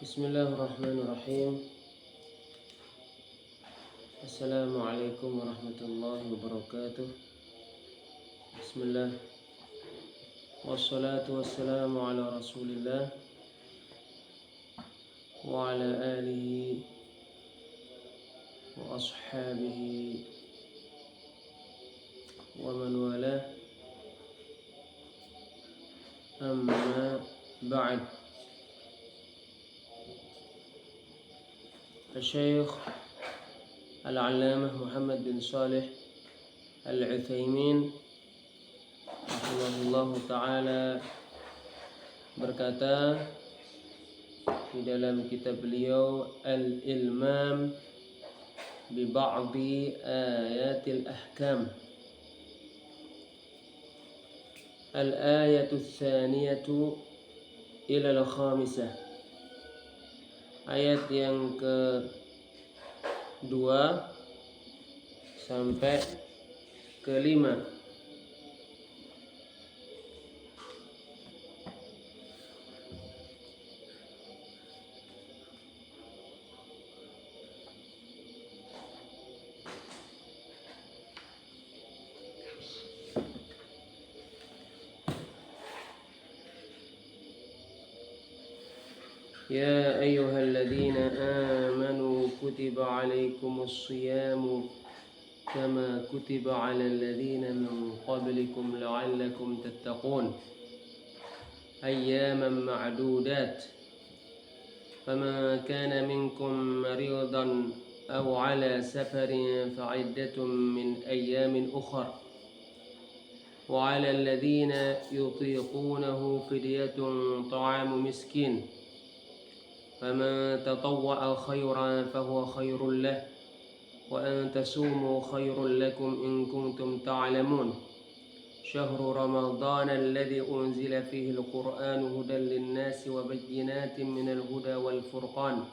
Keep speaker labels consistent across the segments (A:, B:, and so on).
A: Bismillahirrahmanirrahim. Assalamualaikum warahmatullahi wabarakatuh. Bismillah. Wassalatu wassalamu ala rasulillah wa ala alihi wa ashabihi wa man walah. Amma ba'd. Syekh Al-Allamah Muhammad bin Shalih Al-Utsaimin rahimahullahu ta'ala berkata di dalam kitab beliau Al-Ilmam bi ba'di ayatil ahkam. Al-ayatu tsaniyatu ila al-khamisah. Ayat yang kedua sampai kelima. يا أيها الذين آمنوا كتب عليكم الصيام كما كتب على الذين من قبلكم لعلكم تتقون أياما معدودات فمن كان منكم مريضا أو على سفر فعدة من أيام أخر وعلى الذين يطيقونه فدية طعام مسكين فمن تطوع خيرا فهو خير له وأن تصوموا خير لكم إن كنتم تعلمون شهر رمضان الذي أنزل فيه القرآن هدى للناس وبينات من الهدى والفرقان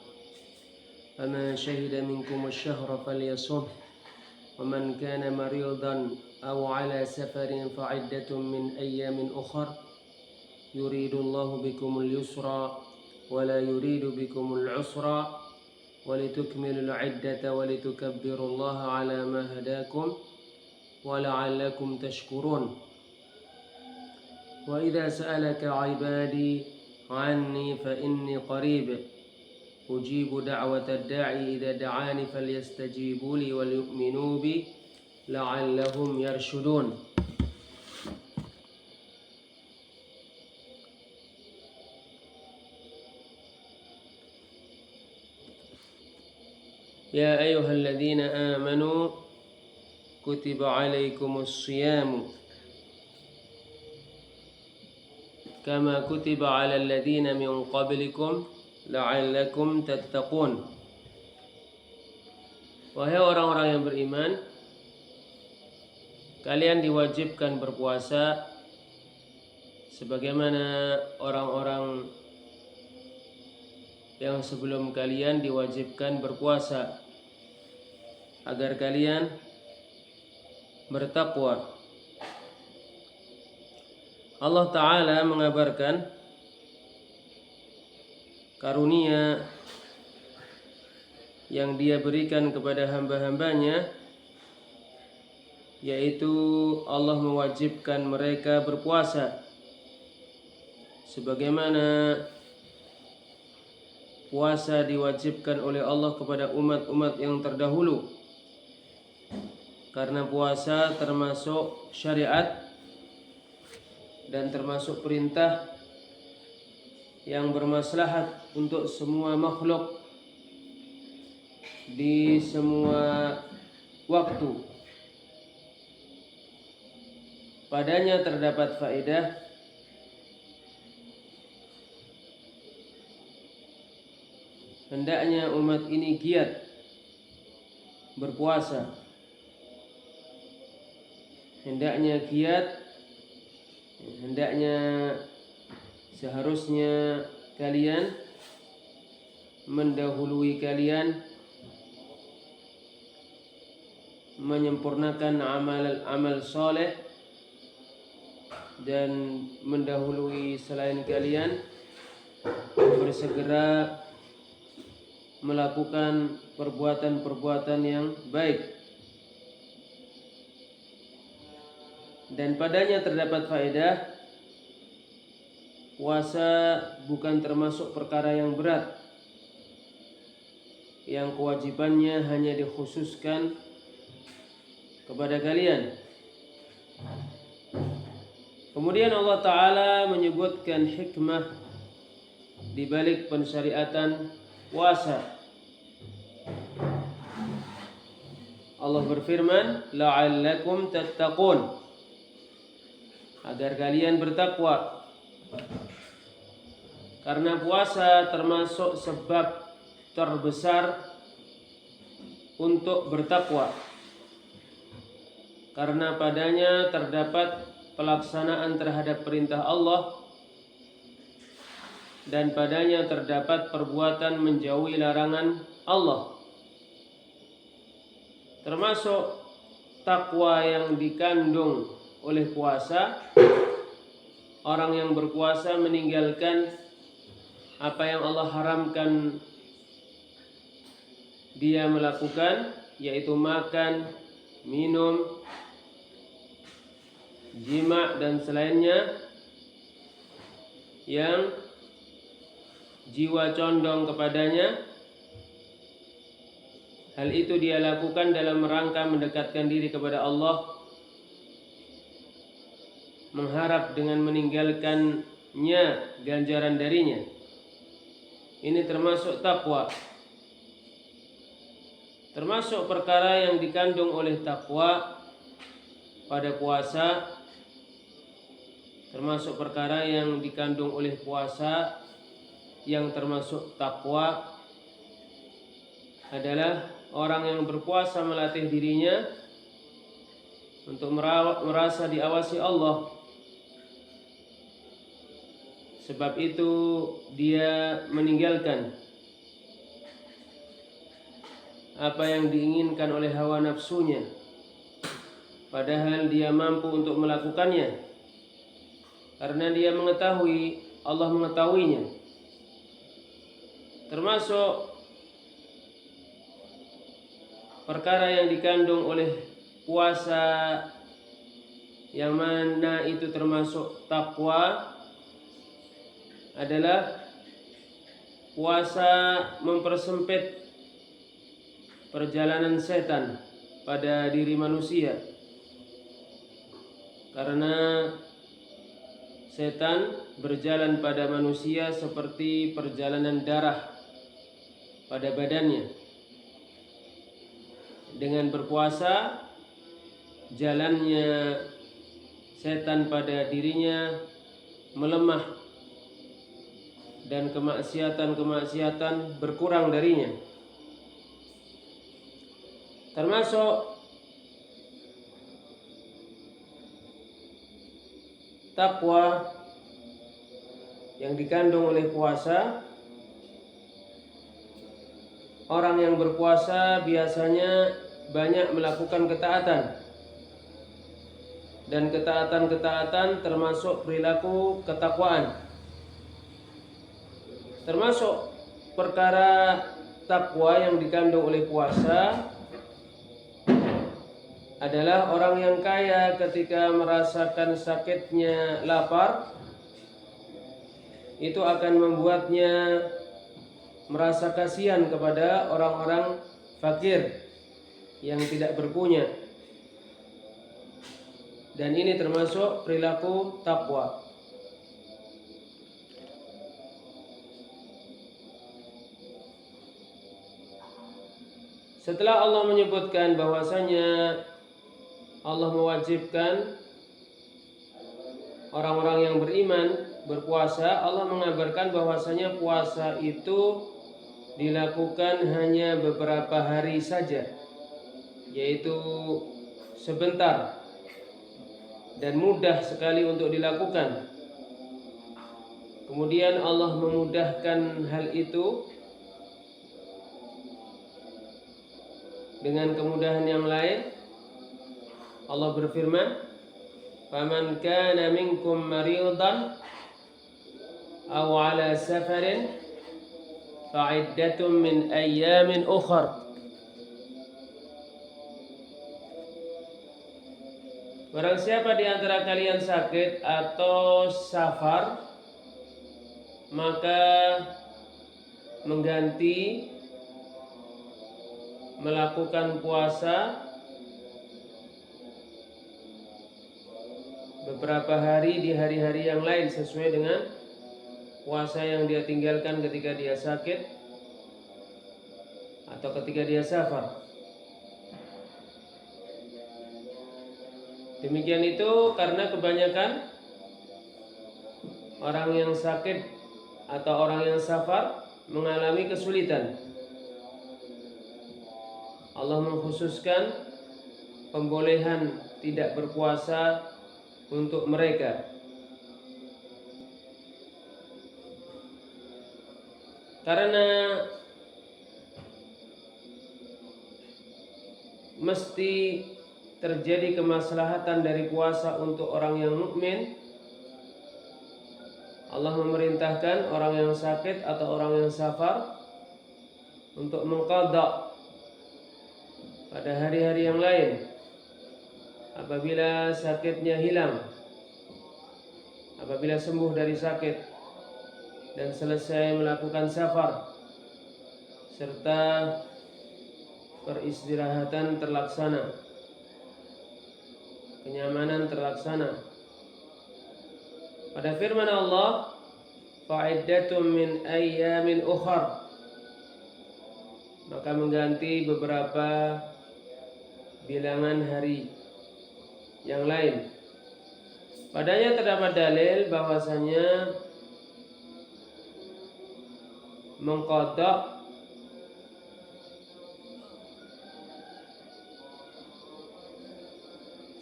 A: فمن شهد منكم الشهر فليصم ومن كان مريضا أو على سفر فعدة من أيام أخر يريد الله بكم اليسر ولا يريد بكم العسر ولتكملوا العدة ولتكبروا الله على ما هداكم ولعلكم تشكرون وإذا سألك عبادي عني فإني قريب أجيب دعوة الداعي إذا دعاني فليستجيبوا لي وليؤمنوا بي لعلهم يرشدون. يا أيها الذين آمنوا كتب عليكم الصيام كما كتب على الذين من قبلكم لعلكم تتقون. Wahai orang-orang yang beriman, kalian diwajibkan berpuasa sebagaimana orang-orang yang sebelum kalian diwajibkan berpuasa agar kalian bertakwa. Allah Ta'ala mengabarkan karunia yang Dia berikan kepada hamba-hambanya, yaitu Allah mewajibkan mereka berpuasa sebagaimana puasa diwajibkan oleh Allah kepada umat-umat yang terdahulu, karena puasa termasuk syariat dan termasuk perintah yang bermaslahat untuk semua makhluk di semua waktu. Padanya terdapat faedah hendaknya umat ini giat berpuasa. Hendaknya seharusnya kalian mendahului kalian menyempurnakan amal soleh dan mendahului selain kalian bersegera melakukan perbuatan-perbuatan yang baik. Dan padanya terdapat faedah puasa bukan termasuk perkara yang berat yang kewajibannya hanya dikhususkan kepada kalian. Kemudian Allah Ta'ala menyebutkan hikmah di balik pensyariatan puasa. Allah berfirman, la'allakum tattaqun, agar kalian bertakwa. Karena puasa termasuk sebab terbesar untuk bertakwa, karena padanya terdapat pelaksanaan terhadap perintah Allah dan padanya terdapat perbuatan menjauhi larangan Allah. Termasuk takwa yang dikandung oleh puasa, orang yang berpuasa meninggalkan apa yang Allah haramkan dia melakukan, yaitu makan, minum, jima dan selainnya yang jiwa condong kepadanya. Hal itu dia lakukan dalam rangka mendekatkan diri kepada Allah, mengharap dengan meninggalkannya ganjaran darinya. Ini termasuk takwa. Termasuk perkara yang dikandung oleh takwa pada puasa, termasuk perkara yang dikandung oleh puasa yang termasuk takwa adalah orang yang berpuasa melatih dirinya untuk merasa diawasi Allah. Sebab itu dia meninggalkan apa yang diinginkan oleh hawa nafsunya, padahal dia mampu untuk melakukannya, karena dia mengetahui Allah mengetahuinya. Termasuk perkara yang dikandung oleh puasa yang mana itu termasuk takwa adalah puasa mempersempit perjalanan setan pada diri manusia, karena setan berjalan pada manusia seperti perjalanan darah pada badannya. Dengan berpuasa, jalannya setan pada dirinya melemah dan kemaksiatan-kemaksiatan berkurang darinya. Termasuk takwa yang dikandung oleh puasa, orang yang berpuasa biasanya banyak melakukan ketaatan, dan ketaatan-ketaatan termasuk perilaku ketakwaan. Termasuk perkara takwa yang dikandung oleh puasa adalah orang yang kaya ketika merasakan sakitnya lapar, itu akan membuatnya merasa kasihan kepada orang-orang fakir yang tidak berpunya. Dan ini termasuk perilaku takwa. Setelah Allah menyebutkan bahwasanya Allah mewajibkan orang-orang yang beriman berpuasa, Allah mengabarkan bahwasanya puasa itu dilakukan hanya beberapa hari saja, yaitu sebentar dan mudah sekali untuk dilakukan. Kemudian Allah memudahkan hal itu dengan kemudahan yang lain. Allah berfirman, "Faman kana minkum maridan aw ala safarin fa'iddatun min ayyamin ukhar. Barang siapa di antara kalian sakit atau safar, maka mengganti melakukan puasa beberapa hari di hari-hari yang lain sesuai dengan puasa yang dia tinggalkan ketika dia sakit atau ketika dia safar. Demikian itu karena kebanyakan orang yang sakit atau orang yang safar mengalami kesulitan. Allah mengkhususkan pembolehan tidak berpuasa untuk mereka. Karena mesti terjadi kemaslahatan dari puasa untuk orang yang mukmin, Allah memerintahkan orang yang sakit atau orang yang safar untuk mengqadha pada hari-hari yang lain apabila sakitnya hilang, apabila sembuh dari sakit dan selesai melakukan safar serta peristirahatan terlaksana, kenyamanan terlaksana. Pada firman Allah, fa'iddatun min ayyamin ukhar, maka mengganti beberapa bilangan hari yang lain. Padanya terdapat dalil bahwasanya mengqadha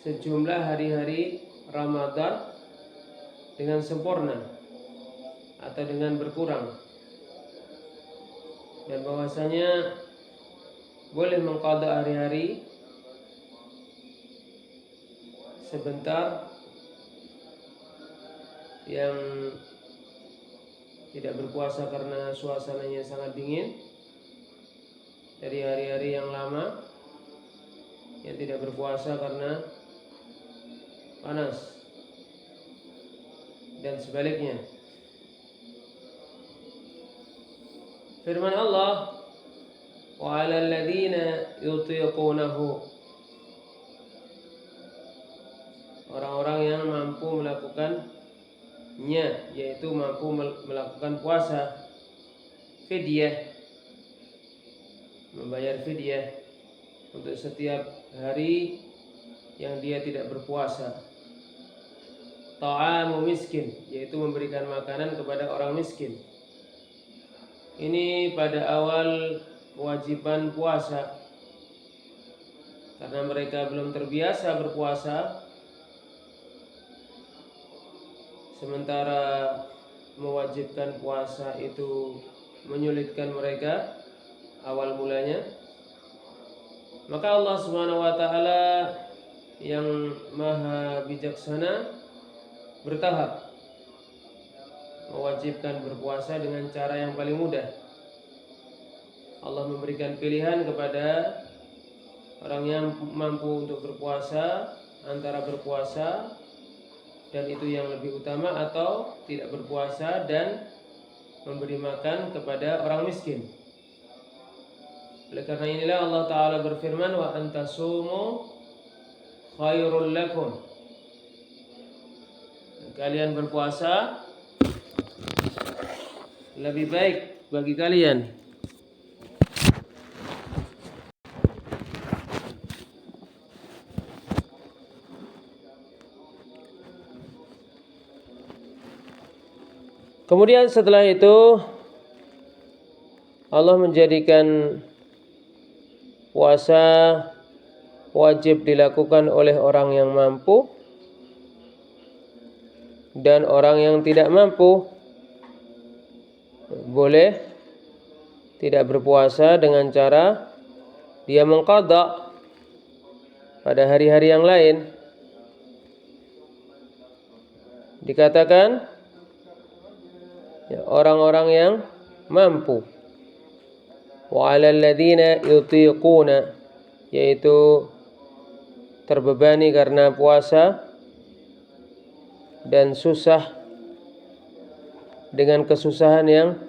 A: sejumlah hari-hari Ramadan dengan sempurna atau dengan berkurang, dan bahwasanya boleh mengqadha hari-hari sebentar yang tidak berpuasa karena suasananya sangat dingin, dari hari-hari yang lama yang tidak berpuasa karena panas, dan sebaliknya. Firman Allah, wa 'alal ladzina yutiqunahu, orang-orang yang mampu melakukannya, yaitu mampu melakukan puasa, fidyah, membayar fidyah untuk setiap hari yang dia tidak berpuasa. Ta'amu miskin, yaitu memberikan makanan kepada orang miskin. Ini pada awal kewajiban puasa, karena mereka belum terbiasa berpuasa, sementara mewajibkan puasa itu menyulitkan mereka awal mulanya. Maka Allah Subhanahu wa taala yang maha bijaksana bertahap mewajibkan berpuasa dengan cara yang paling mudah. Allah memberikan pilihan kepada orang yang mampu untuk berpuasa antara berpuasa dan itu yang lebih utama, atau tidak berpuasa dan memberi makan kepada orang miskin. Oleh karena inilah Allah Ta'ala berfirman, wa antasumu khairul lakum, kalian berpuasa lebih baik bagi kalian. Kemudian setelah itu Allah menjadikan puasa wajib dilakukan oleh orang yang mampu dan orang yang tidak mampu boleh tidak berpuasa dengan cara dia mengqadha pada hari-hari yang lain. Dikatakan orang-orang yang mampu, Wa 'alal ladzina yutiquna, yaitu terbebani karena puasa dan susah dengan kesusahan yang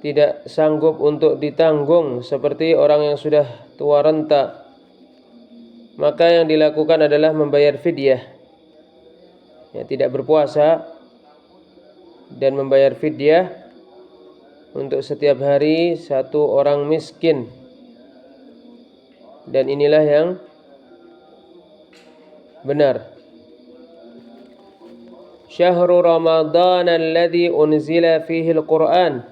A: tidak sanggup untuk ditanggung seperti orang yang sudah tua renta, maka yang dilakukan adalah membayar fidyah, ya, tidak berpuasa dan membayar fidyah untuk setiap hari satu orang miskin. Dan inilah yang benar. Syahrul Ramadan alladzi unzila fihi al-Qur'an,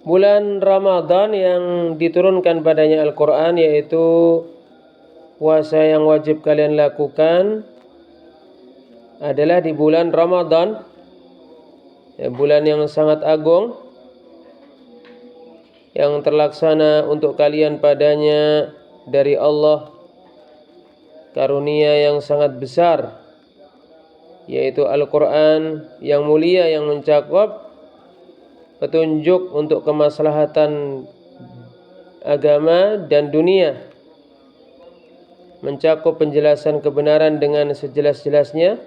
A: bulan Ramadan yang diturunkan padanya Al-Quran, yaitu puasa yang wajib kalian lakukan adalah di bulan Ramadan, ya, bulan yang sangat agung, yang terlaksana untuk kalian padanya dari Allah karunia yang sangat besar, yaitu Al-Quran yang mulia, yang mencakup petunjuk untuk kemaslahatan agama dan dunia, mencakup penjelasan kebenaran dengan sejelas-jelasnya,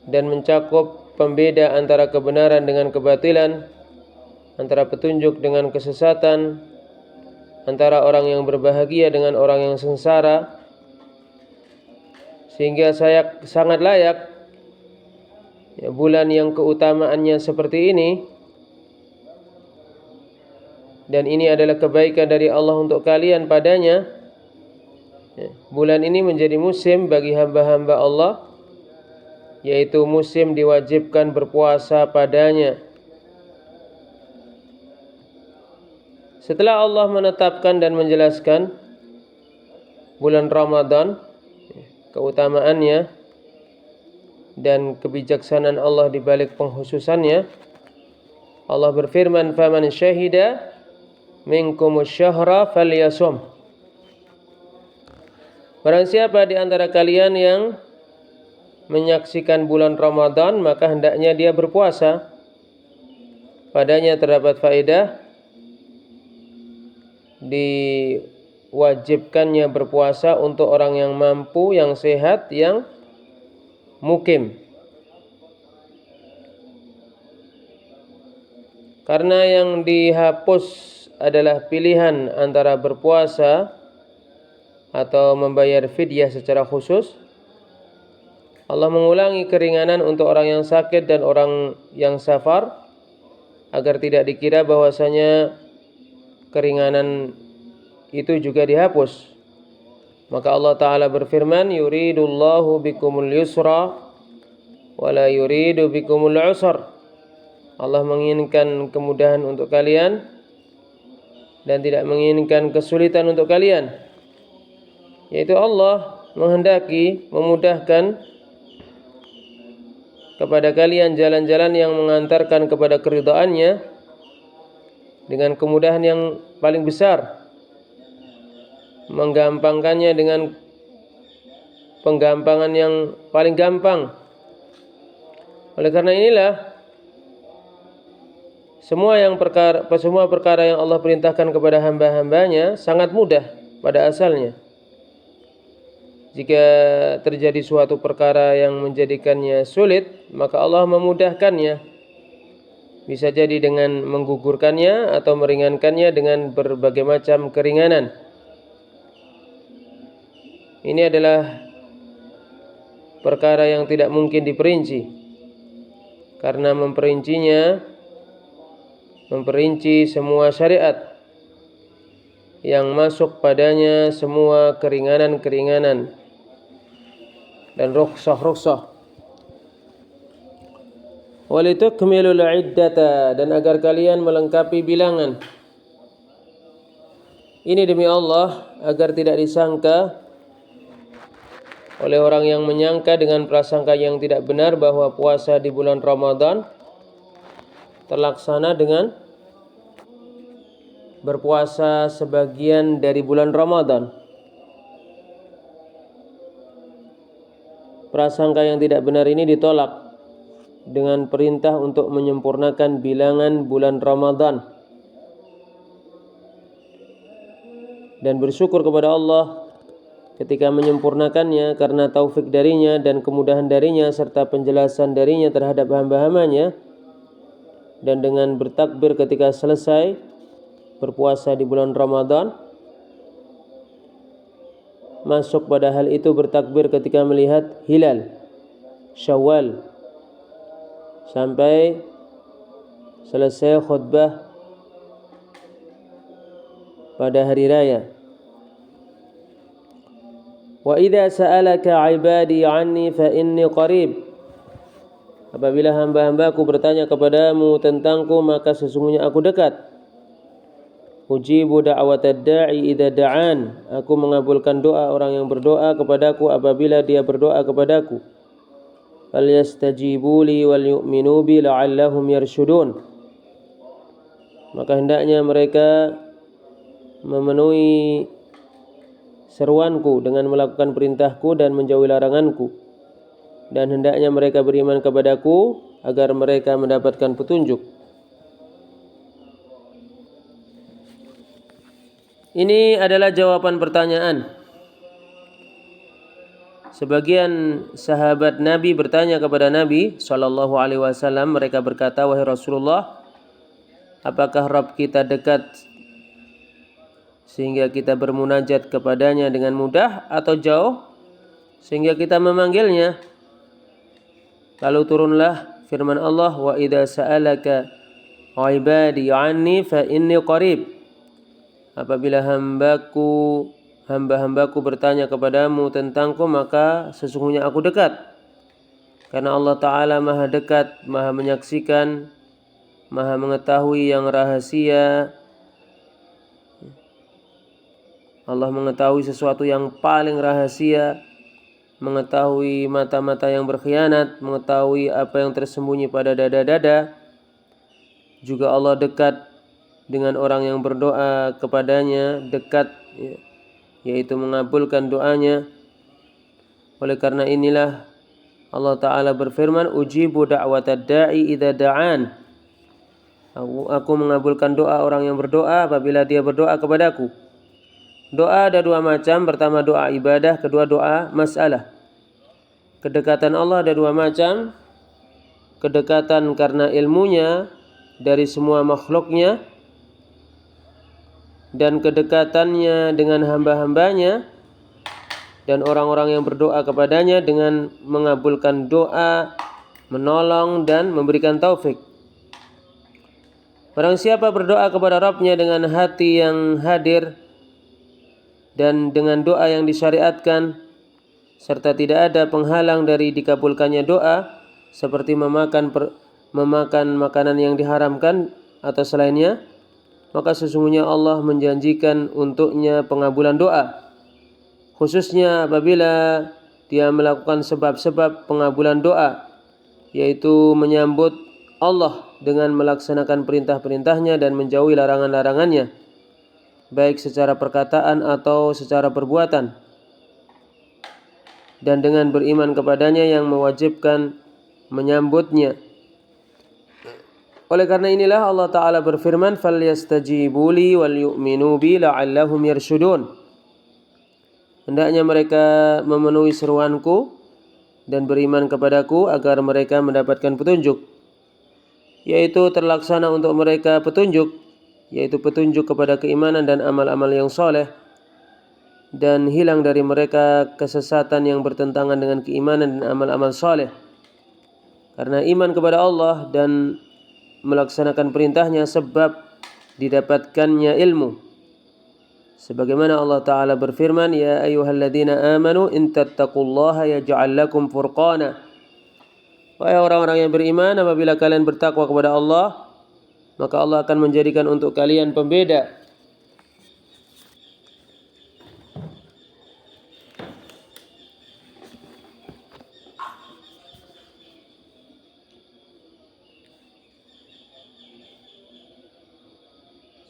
A: dan mencakup pembeda antara kebenaran dengan kebatilan, antara petunjuk dengan kesesatan, antara orang yang berbahagia dengan orang yang sengsara, sehingga saya sangat layak, ya, bulan yang keutamaannya seperti ini. Dan ini adalah kebaikan dari Allah untuk kalian padanya. Bulan ini menjadi musim bagi hamba-hamba Allah, yaitu musim diwajibkan berpuasa padanya. Setelah Allah menetapkan dan menjelaskan bulan Ramadan, keutamaannya dan kebijaksanaan Allah di balik pengkhususannya, Allah berfirman, "Faman syahida minkumus syahra falyasum." Barang siapa di antara kalian yang menyaksikan bulan Ramadan, maka hendaknya dia berpuasa. Padanya terdapat faedah diwajibkannya berpuasa untuk orang yang mampu, yang sehat, yang mukim. Karena yang dihapus adalah pilihan antara berpuasa atau membayar fidyah secara khusus, Allah mengulangi keringanan untuk orang yang sakit dan orang yang safar, agar tidak dikira bahwasanya keringanan itu juga dihapus. Maka Allah Ta'ala berfirman, yuridullahu bikumul yusra wala yuridu bikumul usra. Allah menginginkan kemudahan untuk kalian dan tidak menginginkan kesulitan untuk kalian, yaitu Allah menghendaki memudahkan kepada kalian jalan-jalan yang mengantarkan kepada keridhaannya dengan kemudahan yang paling besar, menggampangkannya dengan penggampangan yang paling gampang. Oleh karena inilah semua perkara yang Allah perintahkan kepada hamba-hambanya sangat mudah pada asalnya. Jika terjadi suatu perkara yang menjadikannya sulit, maka Allah memudahkannya. Bisa jadi dengan menggugurkannya atau meringankannya dengan berbagai macam keringanan. Ini adalah perkara yang tidak mungkin diperinci, karena memperinci semua syariat yang masuk padanya semua keringanan-keringanan dan rukhsah-rukhsah. Walitukmilul iddata, dan agar kalian melengkapi bilangan. Ini demi Allah, agar tidak disangka oleh orang yang menyangka dengan prasangka yang tidak benar bahwa puasa di bulan Ramadan terlaksana dengan berpuasa sebagian dari bulan Ramadan. prasangka yang tidak benar ini ditolak dengan perintah untuk menyempurnakan bilangan bulan Ramadan dan bersyukur kepada Allah ketika menyempurnakannya karena taufik darinya dan kemudahan darinya serta penjelasan darinya terhadap hamba-hambanya, dan dengan bertakbir ketika selesai berpuasa di bulan Ramadan, masuk pada hal itu bertakbir ketika melihat hilal Syawal sampai selesai khutbah pada hari raya. Wa idza sa'alaka 'ibadi 'anni fa inni qarib. Apabila hamba-hambaku bertanya kepadamu tentangku, maka sesungguhnya aku dekat. Ujibu da'watad da'i idza da'an. Aku mengabulkan doa orang yang berdoa kepadaku apabila dia berdoa kepadaku. Falyastajibu li wal yu'minu bi la'allahum yarshudun. Maka hendaknya mereka memenuhi seruanku dengan melakukan perintahku dan menjauhi laranganku, dan hendaknya mereka beriman kepadaku agar mereka mendapatkan petunjuk. Ini adalah jawaban pertanyaan. Sebagian sahabat Nabi bertanya kepada Nabi SAW. Mereka berkata, wahai Rasulullah, apakah Rabb kita dekat sehingga kita bermunajat kepadanya dengan mudah, atau jauh sehingga kita memanggilnya? Lalu turunlah firman Allah, wa idza sa'alaka 'ibadi 'anni fa inni qarib. Apabila hamba-hambaku bertanya kepadamu tentangku, maka sesungguhnya aku dekat. Karena Allah Ta'ala maha dekat, maha menyaksikan, maha mengetahui yang rahasia. Allah mengetahui sesuatu yang paling rahasia, mengetahui mata-mata yang berkhianat, mengetahui apa yang tersembunyi pada dada-dada. Juga Allah dekat dengan orang yang berdoa kepadanya, dekat, yaitu mengabulkan doanya. Oleh karena inilah Allah Ta'ala berfirman, ujibu da'watad da'i idza da'an. Aku mengabulkan doa orang yang berdoa apabila dia berdoa kepadaku. Doa ada dua macam. Pertama doa ibadah, kedua doa masalah. Kedekatan Allah ada dua macam. Kedekatan karena ilmunya dari semua makhluknya, dan kedekatannya dengan hamba-hambanya dan orang-orang yang berdoa kepadanya dengan mengabulkan doa, menolong dan memberikan taufik. Barang siapa berdoa kepada Rabbnya dengan hati yang hadir dan dengan doa yang disyariatkan, serta tidak ada penghalang dari dikabulkannya doa seperti memakan makanan yang diharamkan atau selainnya, maka sesungguhnya Allah menjanjikan untuknya pengabulan doa, khususnya apabila dia melakukan sebab-sebab pengabulan doa, yaitu menyambut Allah dengan melaksanakan perintah-perintahnya dan menjauhi larangan-larangannya, baik secara perkataan atau secara perbuatan, dan dengan beriman kepadanya yang mewajibkan menyambutnya. Oleh karena inilah Allah Ta'ala berfirman, falyastajibu li wal yu'minu bi la'allahum yarshudun. Hendaknya mereka memenuhi seruanku dan beriman kepadaku agar mereka mendapatkan petunjuk, yaitu terlaksana untuk mereka petunjuk, yaitu petunjuk kepada keimanan dan amal-amal yang soleh, dan hilang dari mereka kesesatan yang bertentangan dengan keimanan dan amal-amal soleh. Karena iman kepada Allah dan melaksanakan perintahnya sebab didapatkannya ilmu. Sebagaimana Allah Ta'ala berfirman, ya ayyuhalladzina amanu in tattaqullaha yaj'al lakum furqana. Wahai orang-orang yang beriman, apabila kalian bertakwa kepada Allah, maka Allah akan menjadikan untuk kalian pembeda.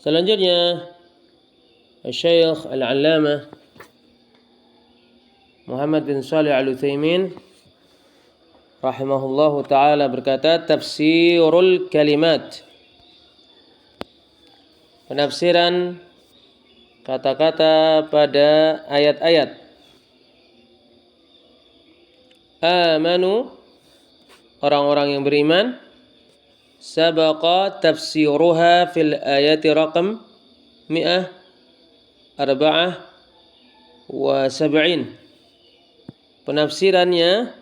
A: Selanjutnya, Syekh Al-Allamah Muhammad bin Shalih Al-Utsaimin rahimahullahu taala berkata, tafsirul kalimat, penafsiran kata-kata pada ayat-ayat. Amanu, orang-orang yang beriman, sabaqa tafsiruha fil ayati raqam 174. Penafsirannya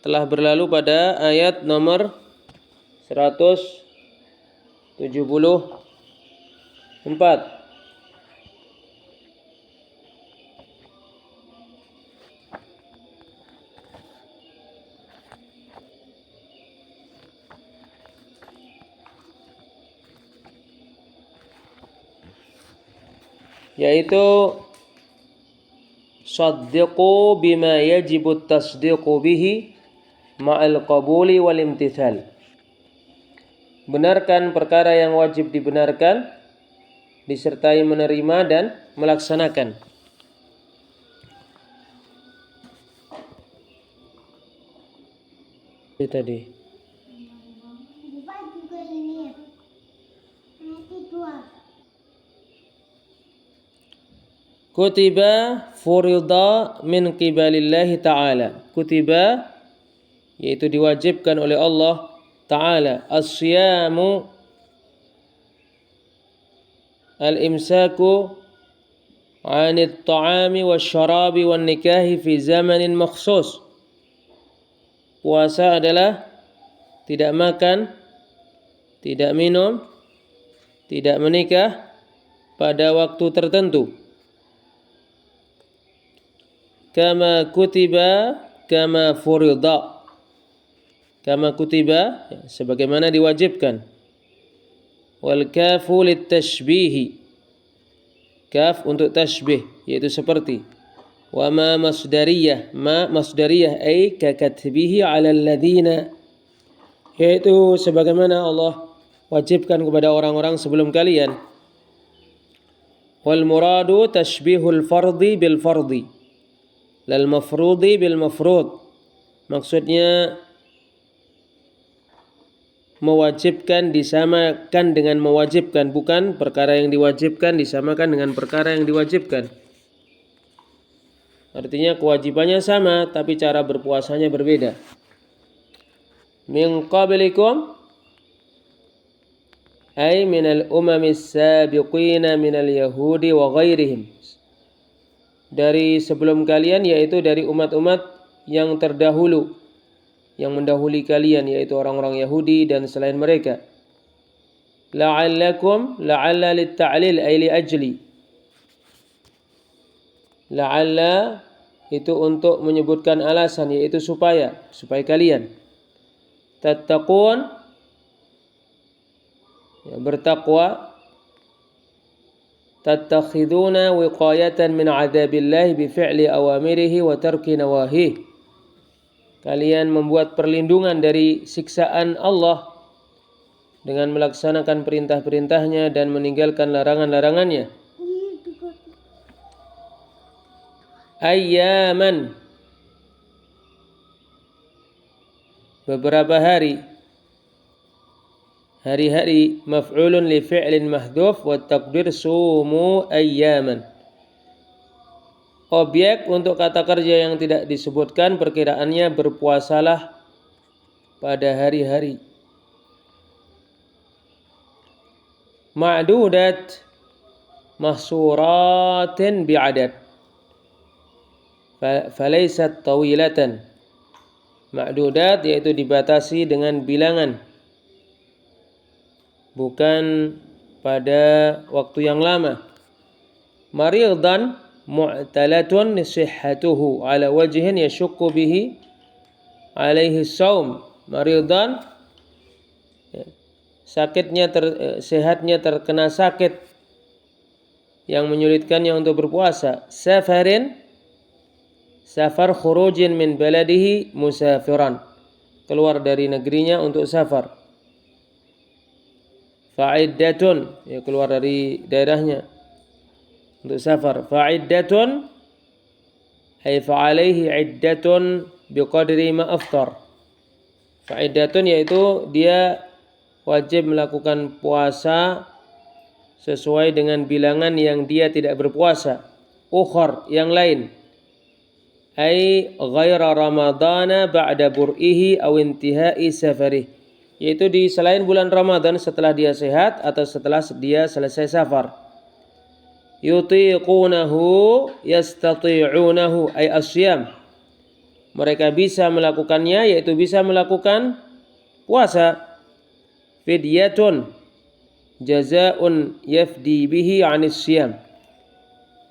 A: telah berlalu pada ayat nomor 174. Yaitu saddiqu bima yajibu tasdiqu bihi ma'al qabuli wal imtithal. Benarkan perkara yang wajib dibenarkan disertai menerima dan melaksanakan. Itu tadi. Kutiba furida min qibalillahi ta'ala. Kutiba yaitu diwajibkan oleh Allah Ta'ala. As-siyamu al-imsaku 'anit ta'ami wasyarabi wan nikahi fi zamanin makhsus. Puasa adalah tidak makan, tidak minum, tidak menikah pada waktu tertentu. Kama kutiba kama furida. Kama kutiba sebagaimana diwajibkan. Wal kafu litashbih. Kaf untuk tashbih yaitu seperti. Wa ma masdariyah, ma masdariyah ay ka katbihi 'ala alladziina, yaitu sebagaimana Allah wajibkan kepada orang-orang sebelum kalian. Wal muradu tashbihul fardi bil fardi lal mafrudi bil mafrud. Maksudnya mewajibkan disamakan dengan mewajibkan, bukan perkara yang diwajibkan disamakan dengan perkara yang diwajibkan. Artinya kewajibannya sama tapi cara berpuasanya berbeda. Min qablikum ay minal umamis sabiqina minal yahudi wa ghairihim, dari sebelum kalian yaitu dari umat-umat yang terdahulu, yang mendahului kalian yaitu orang-orang Yahudi dan selain mereka. La'allakum, la'alla litta'lil ay li ajli. La'alla itu untuk menyebutkan alasan yaitu supaya kalian tattaqun, ya, bertakwa, tattakhiduna wiqayatan min 'adzabillahi bi fi'li awamirihi wa tarki nawahihi. Kalian membuat perlindungan dari siksaan Allah dengan melaksanakan perintah-perintahnya dan meninggalkan larangan-larangannya. Ayyaman, beberapa hari. Hari-hari maf'ulun li fi'lin mahdhuf wa taqdir sumu ayyaman. Objek untuk kata kerja yang tidak disebutkan perkiraannya berpuasalah pada hari-hari. Ma'dudat mahsuratin bi'adad falaysat tawilatan. Ma'dudat yaitu dibatasi dengan bilangan, bukan pada waktu yang lama. Maridan mu'talatun sihhatuhu ala wajhin yashukku bihi alaihi saum. Maridan, sehatnya terkena sakit yang menyulitkannya untuk berpuasa. Safarin, safar khurujin min baladihi musafiran, keluar dari negerinya untuk safar. Fa'iddatun, ya, keluar dari daerahnya untuk safar. Fa'iddatun ay fa'alaihi iddatun biqadri ma aftar. Fa'iddatun yaitu dia wajib melakukan puasa sesuai dengan bilangan yang dia tidak berpuasa. Ukhar yang lain. Ai ghaira ramadana ba'da bur'ihi aw intihai safarih. Yaitu di selain bulan Ramadan setelah dia sehat atau setelah dia selesai safar. Yutiqunahu yastati'unahu ay asyam. Mereka bisa melakukannya yaitu bisa melakukan puasa. Fidyatun jazaa'un yafdi bihi 'anis syiyam.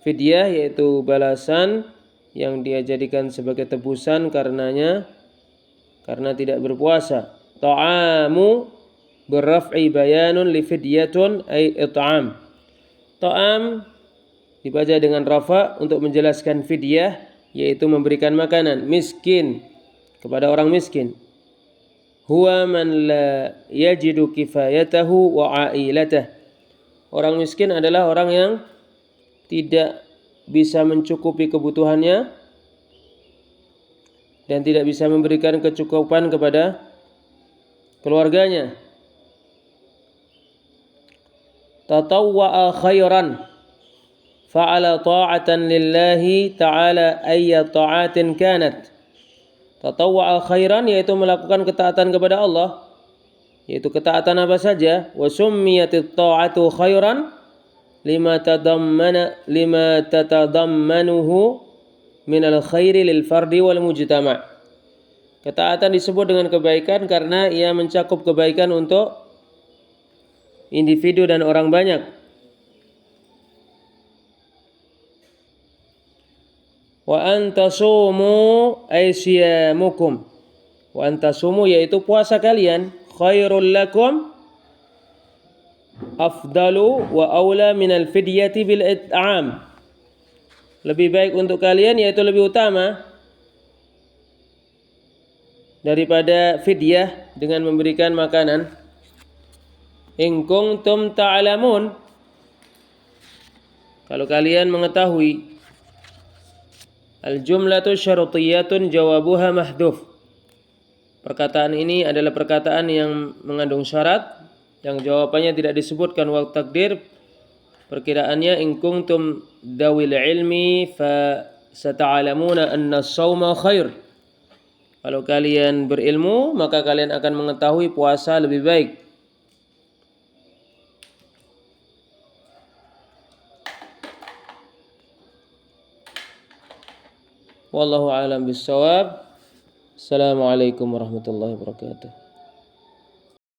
A: Fidyah yaitu balasan yang dia jadikan sebagai tebusan karena tidak berpuasa. Ta'amu berraf'i bayanun li fidyatun ay it'am. Ta'am dibaca dengan rafa untuk menjelaskan fidyah yaitu memberikan makanan miskin kepada orang miskin. Huwa man la yajidu kifayatahu wa 'ailatah. Orang miskin adalah orang yang tidak bisa mencukupi kebutuhannya dan tidak bisa memberikan kecukupan kepada keluarganya. Tatawwa'a khairan fa'ala ta'atan lillahi ta'ala ayya ta'atin kanat. Tatawwa'a khairan yaitu melakukan ketaatan kepada Allah, yaitu ketaatan apa saja. Wa summiyatit ta'atu khairan lima tatadammanuhu minal khairi lil fardi wal mujtama'. Ketaatan disebut dengan kebaikan karena ia mencakup kebaikan untuk individu dan orang banyak. Wa antasumu ay siyamukum. Wa antasumu yaitu puasa kalian khairul lakum afdalu wa aula minal fidyati bil it'am. Lebih baik untuk kalian yaitu lebih utama daripada fidyah dengan memberikan makanan. In kuntum ta'lamun, kalau kalian mengetahui. Al jumlatu syarutiyatun jawabuha mahdhuf. Perkataan ini adalah perkataan yang mengandung syarat yang jawabannya tidak disebutkan. Wa takdir perkiraannya in kuntum dawil ilmi fa sata'lamuna anna as-shauma khair. Kalau kalian berilmu maka kalian akan mengetahui puasa lebih baik. Wallahu a'lam bissawab. Assalamualaikum warahmatullahi wabarakatuh.